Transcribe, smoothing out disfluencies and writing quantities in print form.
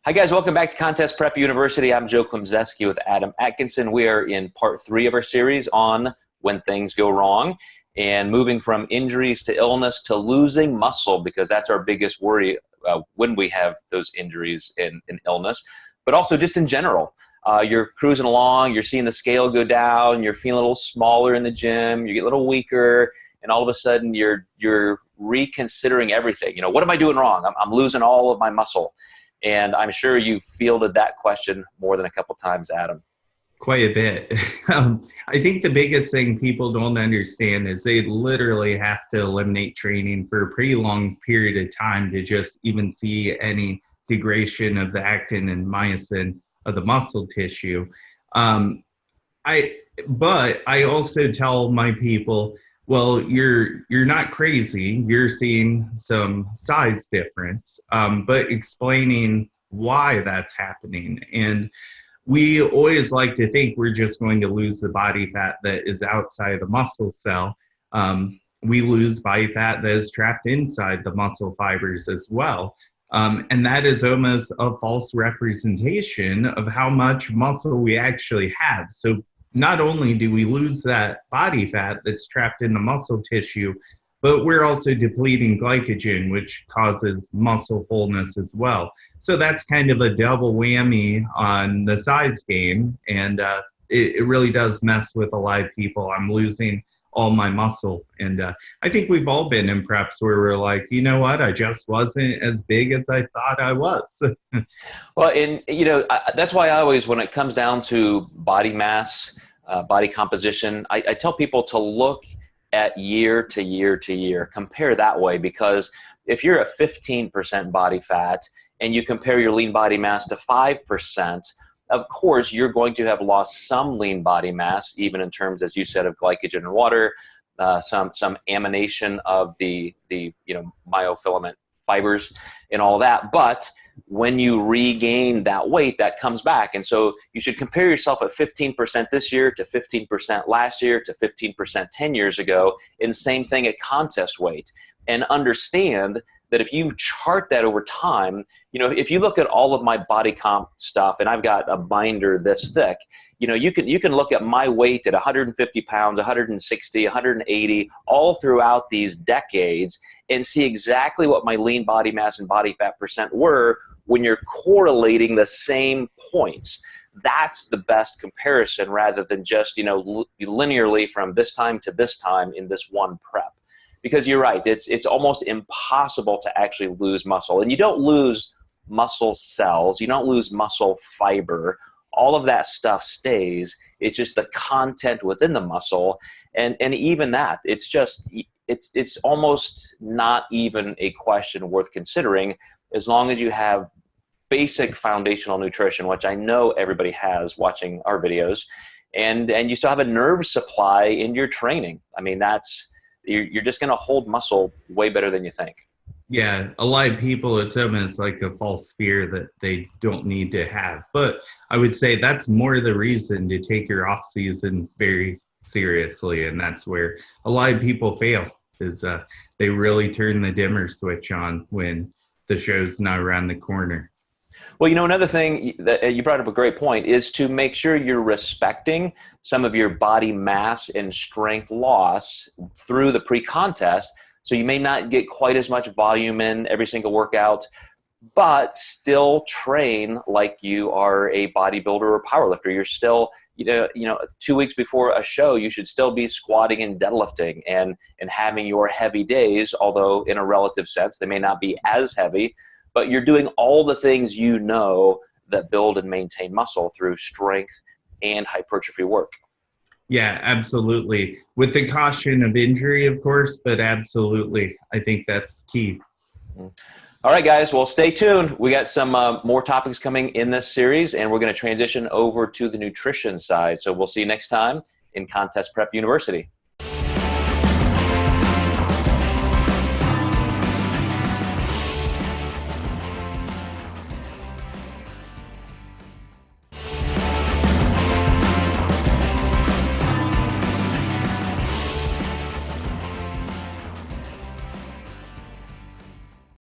Hi guys, welcome back to Contest Prep University. I'm Joe Klemczewski with Adam Atkinson. We are in part 3 of our series on when things go wrong and moving from injuries to illness to losing muscle, because that's our biggest worry when we have those injuries and illness, but also just in general. You're cruising along, you're seeing the scale go down, you're feeling a little smaller in the gym, you get a little weaker, and all of a sudden you're reconsidering everything. You know, what am I doing wrong? I'm losing all of my muscle. And I'm sure you fielded that question more than a couple times, Adam. Quite a bit. I think the biggest thing people don't understand is they literally have to eliminate training for a pretty long period of time to just even see any degradation of the actin and myosin of the muscle tissue. But I also tell my people, well, you're not crazy. You're seeing some size difference, but explaining why that's happening. And we always like to think we're just going to lose the body fat that is outside the muscle cell. We lose body fat that is trapped inside the muscle fibers as well. And that is almost a false representation of how much muscle we actually have. So not only do we lose that body fat that's trapped in the muscle tissue, but we're also depleting glycogen, which causes muscle fullness as well. So that's kind of a double whammy on the size game. And it really does mess with a lot of people. I'm losing all my muscle. And I think we've all been in preps where we're like, you know what, I just wasn't as big as I thought I was. Well, and you know, that's why I always, when it comes down to body mass, body composition, I tell people to look at year to year to year, compare that way, because if you're a 15% body fat and you compare your lean body mass to 5%, of course, you're going to have lost some lean body mass, even in terms, as you said, of glycogen and water, some amination of the myofilament fibers and all that. But when you regain that weight, that comes back. And so you should compare yourself at 15% this year to 15% last year to 15% 10 years ago, and same thing at contest weight. And understand that if you chart that over time, you know, if you look at all of my body comp stuff, and I've got a binder this thick, you know, you can look at my weight at 150 pounds, 160, 180, all throughout these decades, and see exactly what my lean body mass and body fat percent were when you're correlating the same points. That's the best comparison, rather than just, you know, linearly from this time to this time in this one prep. Because you're right, it's almost impossible to actually lose muscle. And you don't lose muscle cells, you don't lose muscle fiber. All of that stuff stays. It's just the content within the muscle. And even that, it's almost not even a question worth considering, as long as you have basic foundational nutrition, which I know everybody has watching our videos, and you still have a nerve supply in your training. I mean, you're just going to hold muscle way better than you think. Yeah, a lot of people, it's almost like a false fear that they don't need to have. But I would say that's more the reason to take your off season very seriously. And that's where a lot of people fail, is they really turn the dimmer switch on when the show's not around the corner. Well, you know, another thing that you brought up a great point is to make sure you're respecting some of your body mass and strength loss through the pre-contest. So you may not get quite as much volume in every single workout, but still train like you are a bodybuilder or powerlifter. You're still, you know, 2 weeks before a show, you should still be squatting and deadlifting and having your heavy days, although in a relative sense, they may not be as heavy, but you're doing all the things you know that build and maintain muscle through strength and hypertrophy work. Yeah, absolutely. With the caution of injury, of course, but absolutely. I think that's key. All right, guys. Well, stay tuned. We got some more topics coming in this series, and we're going to transition over to the nutrition side. So we'll see you next time in Contest Prep University.